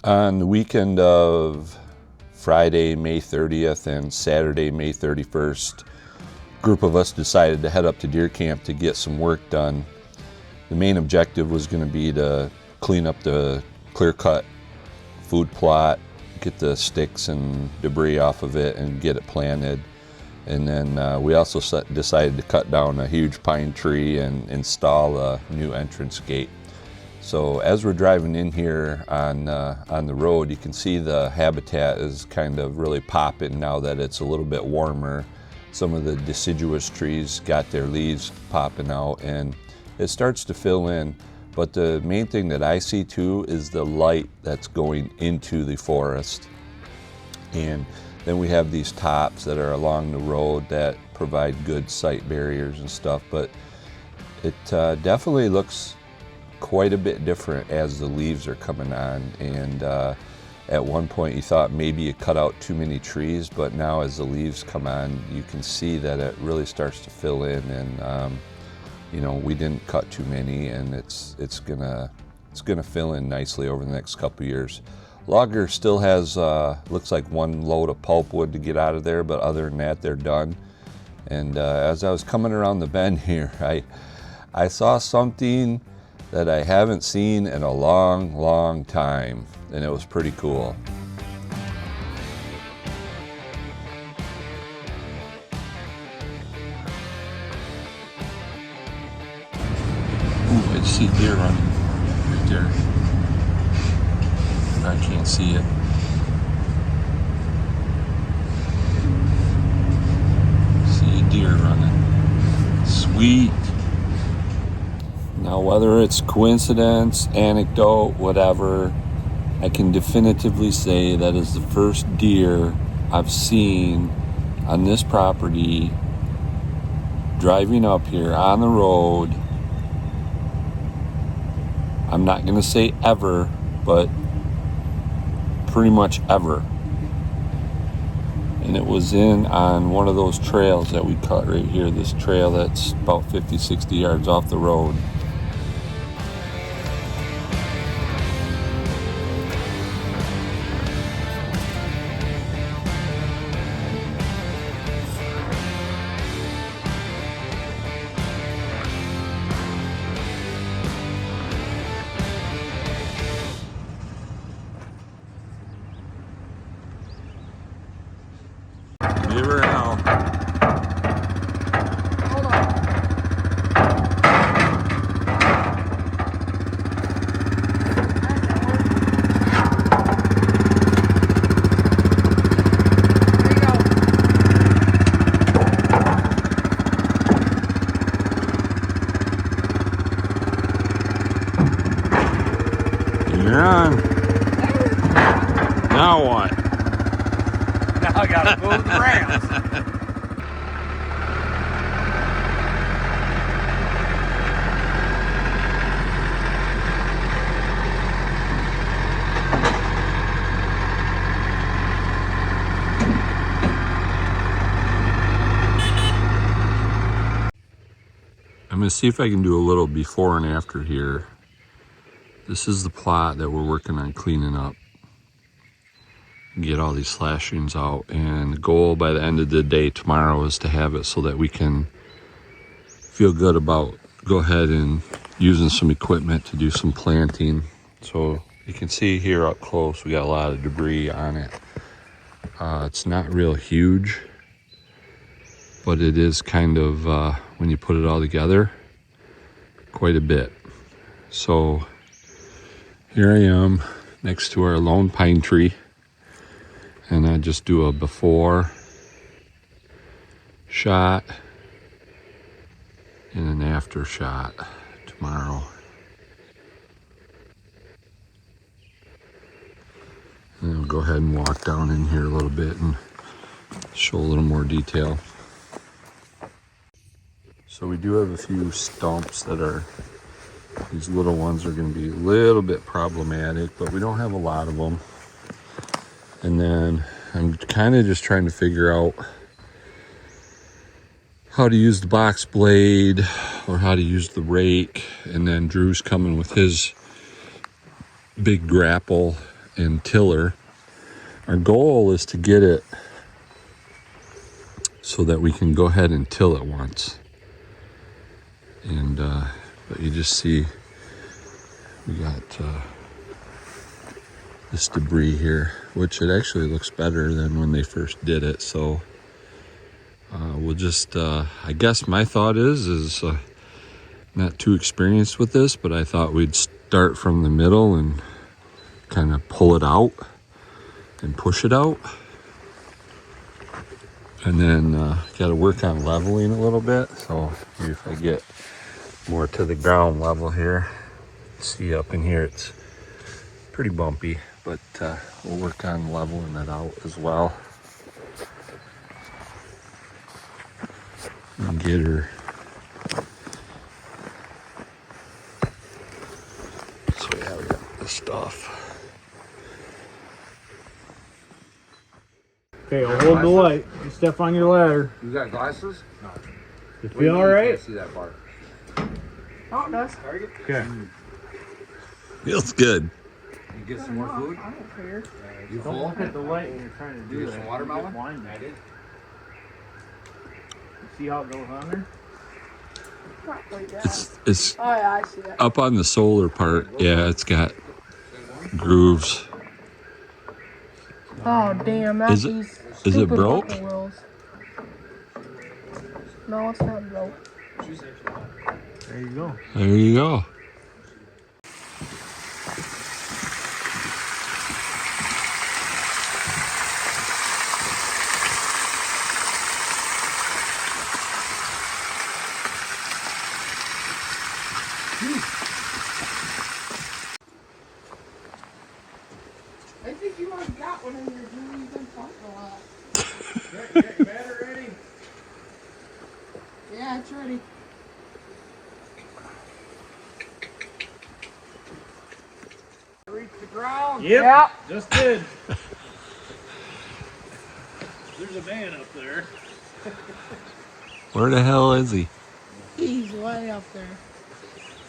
On the weekend of Friday, May 30th and Saturday, May 31st, a group of us decided to head up to deer camp to get some work done. The main objective was going to be to clean up the clear-cut food plot, get the sticks and debris off of it and get it planted. And then we also decided to cut down a huge pine tree and install a new entrance gate. So as we're driving in here on the road, you can see the habitat is kind of really popping now that it's a little bit warmer. Some of the deciduous trees got their leaves popping out and it starts to fill in. But the main thing that I see too is the light that's going into the forest. And then we have these tops that are along the road that provide good sight barriers and stuff. But it definitely looks quite a bit different as the leaves are coming on. And at one point you thought maybe you cut out too many trees, but now as the leaves come on, you can see that it really starts to fill in. And you know, we didn't cut too many, and it's gonna fill in nicely over the next couple years. Logger still has looks like one load of pulpwood to get out of there, but other than that, they're done. And as I was coming around the bend here, I saw something that I haven't seen in a long time, and it was pretty cool. Ooh, I see a deer running right there. I can't see it. See a deer running. Sweet. Now, whether it's coincidence, anecdote, whatever, I can definitively say that is the first deer I've seen on this property driving up here on the road. I'm not going to say ever, but pretty much ever. And it was on one of those trails that we cut right here, this trail that's about 50-60 yards off the road. Give her hell. Hold on. There you go. You're on. Now what? Now I gotta move the ramps. I'm going to see if I can do a little before and after here. This is the plot that we're working on cleaning up. Get all these slashings out, and the goal by the end of the day tomorrow is to have it so that we can feel good about go ahead and using some equipment to do some planting. So you can see here up close we got a lot of debris on it. It's not real huge, but it is kind of when you put it all together, quite a bit. So here I am next to our lone pine tree, and I just do a before shot and an after shot tomorrow. And I'll go ahead and walk down in here a little bit and show a little more detail. So we do have a few stumps that are, these little ones are going to be a little bit problematic, but we don't have a lot of them. And then I'm kind of just trying to figure out how to use the box blade or how to use the rake. And then Drew's coming with his big grapple and tiller. Our goal is to get it so that we can go ahead and till it once. And but you just see we got this debris here, which it actually looks better than when they first did it. So we'll just I guess my thought is not too experienced with this, but I thought we'd start from the middle and kind of pull it out and push it out. And then got to work on leveling a little bit. So if I get more to the ground level here, see up in here it's pretty bumpy, but we'll work on leveling it out as well. And get her. So yeah, we got this stuff. Okay, I'll hold the light. You step on your ladder. You got glasses? No. You feel all right? See that part. Oh, it does. Okay. Feels good. You get some more food? I don't care. You Don't full? look at the light when you're trying to do You that. get some watermelon? Get blind. I did. See how it goes on there? Not quite that. It's Oh, yeah, I see that. up on the solar part. Yeah, it's got grooves. Oh, damn. That's Is it- these is it stupid broke? buckle wheels. No, it's not broke. There you go. There you go. I think you already got one in your room. You've been talking a lot. Get better ready. Yeah, it's ready. Reach the ground. Yep. Yep. Just did. There's a man up there. Where the hell is he? He's way up there.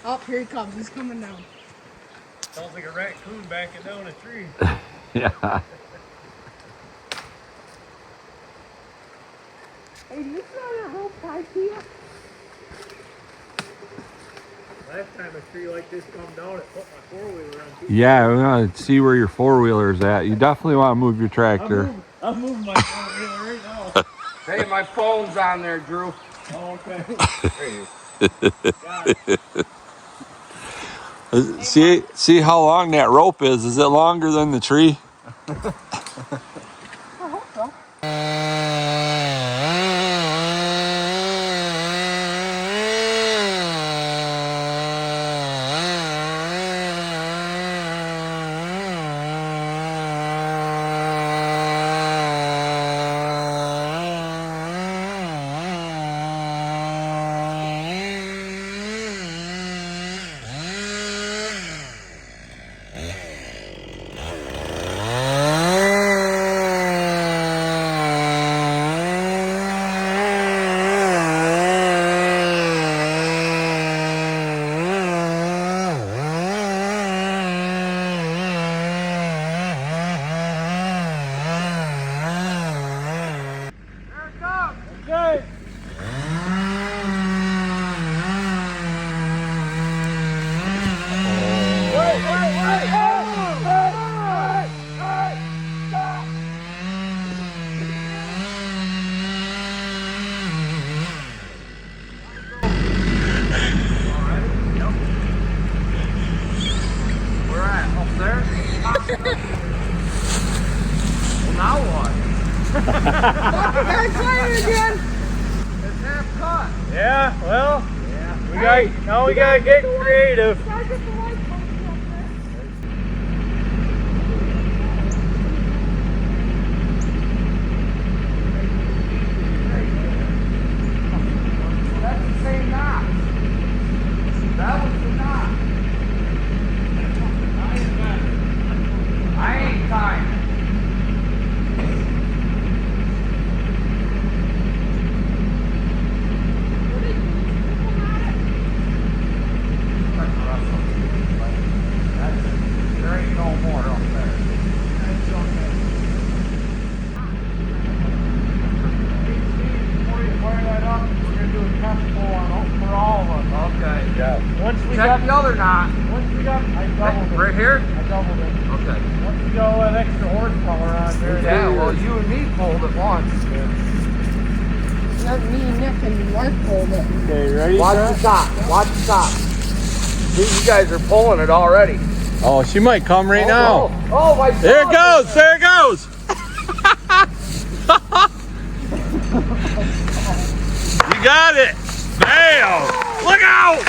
Oh, here he comes. He's coming down. Sounds like a raccoon backing down a tree. Yeah. Hey, do you smell that rope tied to you? Last time a tree like this come down, it put my four-wheeler on two. Yeah, we want to see where your four-wheeler's at. You definitely want to move your tractor. I'm moving my four-wheeler right now. Hey, my phone's on there, Drew. Oh, okay. There you go. Got it. See how long that rope is. Is it longer than the tree? I hope so. Okay. Where at? Up there? Well, now what? They're excited again. It's half cut. Yeah, well, we gotta get creative. Gotta get the light bulbs up there. That's the same knot. That was the knot. I ain't tying it. There ain't no more up there. right here? I doubled it. Okay. Once you get all that extra horsepower on there. Yeah, well, you and me pulled it once. Let me and Nick and Mark hold it. Okay, you ready? Watch the top. Watch the top. See, you guys are pulling it already. Oh, she might come right now. Oh my God. There it goes. There it goes. You got it. Bam. Look out.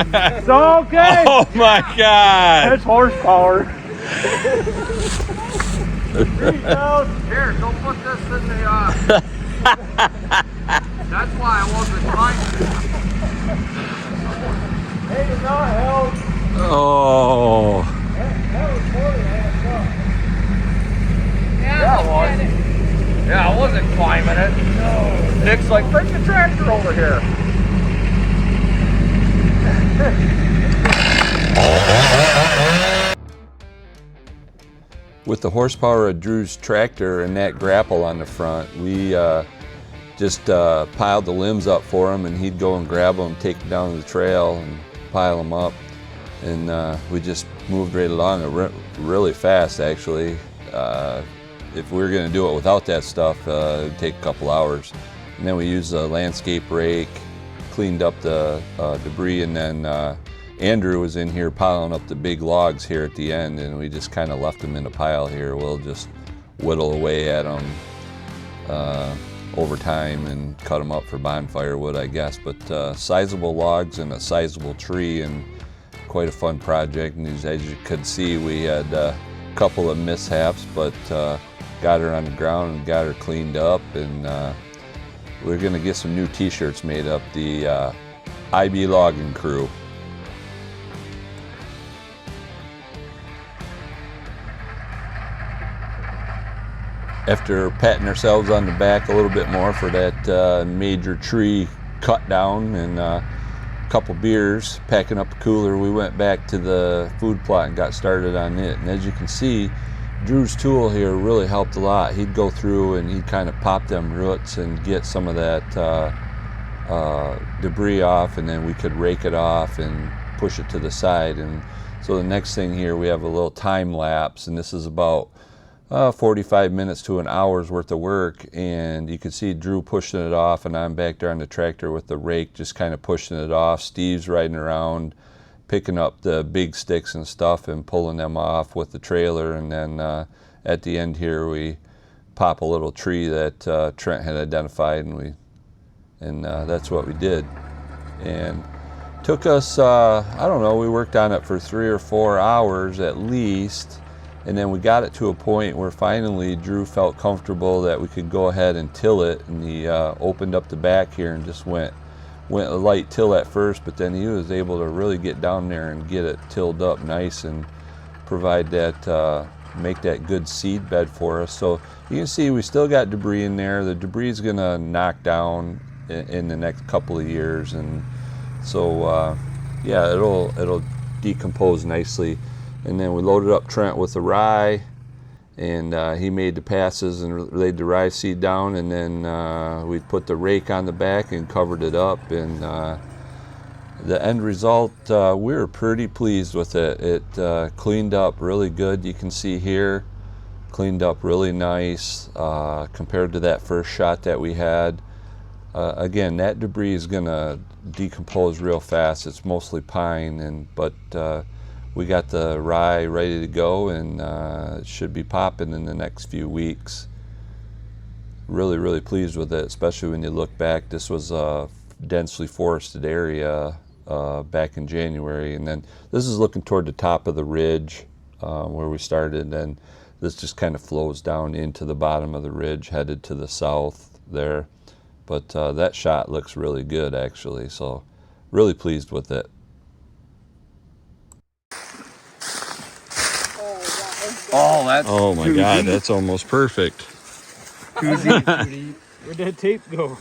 It's okay. Oh my God. That's horsepower. Here, go put this in the, that's why I wasn't climbing. Hey, you're not held. Oh, That was more than half up. Yeah, it was. Yeah, I wasn't climbing it. No. Nick's like, bring the tractor over here. with the horsepower of Drew's tractor and that grapple on the front, we just piled the limbs up for him, and he'd go and grab them, take them down the trail and pile them up. And we just moved right along really fast, actually. If we were going to do it without that stuff, it would take a couple hours. And then we used a landscape rake, cleaned up the debris, and then Andrew was in here piling up the big logs here at the end, and we just kind of left them in a pile here. We'll just whittle away at them over time and cut them up for bonfire wood, I guess. But sizable logs and a sizable tree, and quite a fun project. And as you could see, we had a couple of mishaps, but got her on the ground and got her cleaned up. And we're gonna get some new t-shirts made up, the IB Logging Crew. After patting ourselves on the back a little bit more for that major tree cut down and a couple beers, packing up a cooler, we went back to the food plot and got started on it. And as you can see, Drew's tool here really helped a lot. He'd go through and he'd kind of pop them roots and get some of that debris off, and then we could rake it off and push it to the side. And so the next thing here, we have a little time lapse, and this is about 45 minutes to an hour's worth of work, and you can see Drew pushing it off, and I'm back there on the tractor with the rake just kind of pushing it off. Steve's riding around picking up the big sticks and stuff and pulling them off with the trailer. And then at the end here we pop a little tree that Trent had identified, and that's what we did. And took us I don't know, we worked on it for 3 or 4 hours at least. And then we got it to a point where finally Drew felt comfortable that we could go ahead and till it, and he opened up the back here and just went a light till at first, but then he was able to really get down there and get it tilled up nice and provide that, make that good seed bed for us. So you can see we still got debris in there. The debris is gonna knock down in the next couple of years, and so yeah, it'll decompose nicely. And then we loaded up Trent with the rye, and he made the passes and laid the rye seed down, and then we put the rake on the back and covered it up. And the end result, we were pretty pleased with it. It cleaned up really good. You can see here, cleaned up really nice compared to that first shot that we had. Again, that debris is gonna decompose real fast. It's mostly pine, but we got the rye ready to go, and it should be popping in the next few weeks. Really, really pleased with it, especially when you look back. This was a densely forested area back in January, and then this is looking toward the top of the ridge where we started, and this just kind of flows down into the bottom of the ridge, headed to the south there. But that shot looks really good, actually, so really pleased with it. Oh, my God, that's almost perfect. Where'd that tape go?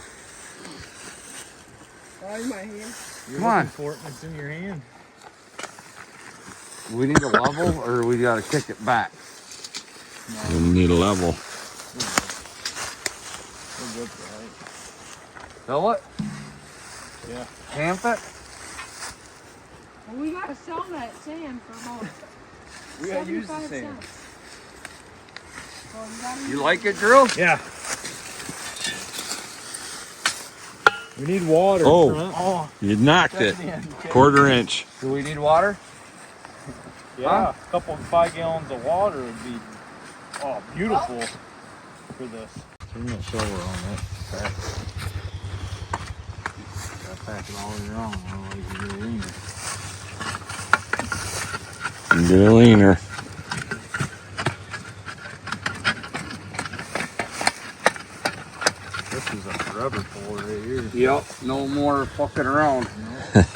In my hand. You're Come on. looking for it and it's in your hand. We need a level, or we gotta kick it back? We need a level. We're good for Fill it? Yeah. Camp it? Well, we gotta sell that sand for about We gotta use the 75 sand. cents. So you gotta You use like it, Drew? Yeah. We need water. Oh. Oh. You knocked it. Quarter inch. Do we need water? Yeah. A couple of 5 gallons of water would be beautiful for this. Turn that shower on that. Gotta pack it all the way around, otherwise you get a leaner. Get a leaner. This is a forever pull right here. Yep. No more fucking around. This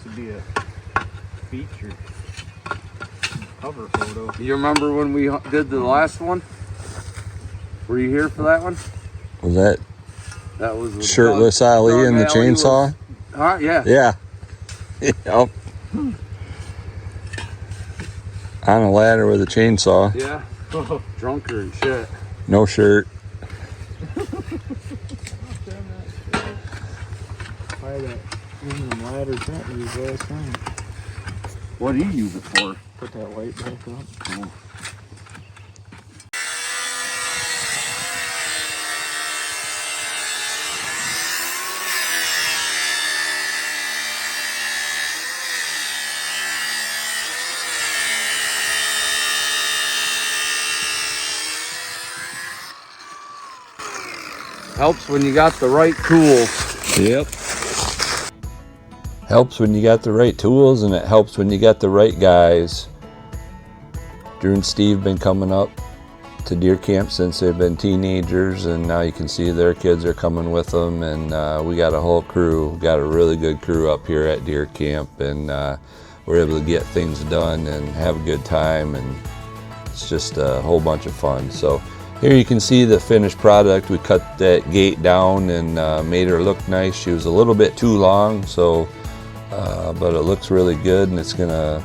would be a feature cover photo. You remember when we did the last one? Were you here for that one? Was that That was with shirtless Ali Doug and the Alley chainsaw? Huh? Yeah. Yeah. Yep. On a ladder with a chainsaw. Yeah. Drunker and shit. No shirt. Try that aluminum ladder Trent used last time. What do you use it for? Put that light back up. Oh. Helps when you got the right tools. Yep. Helps when you got the right tools, and it helps when you got the right guys. Drew and Steve been coming up to deer camp since they've been teenagers, and now you can see their kids are coming with them, and we got a whole crew. Got a really good crew up here at deer camp, and we're able to get things done and have a good time, and it's just a whole bunch of fun. So here you can see the finished product. We cut that gate down and made her look nice. She was a little bit too long, so but it looks really good, and it's gonna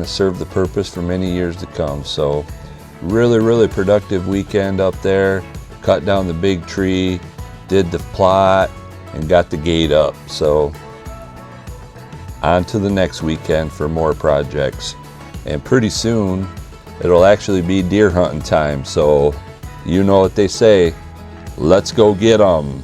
serve the purpose for many years to come. So really productive weekend up there. Cut down the big tree, did the plot, and got the gate up. So on to the next weekend for more projects, and pretty soon it'll actually be deer hunting time. So you know what they say, let's go get 'em.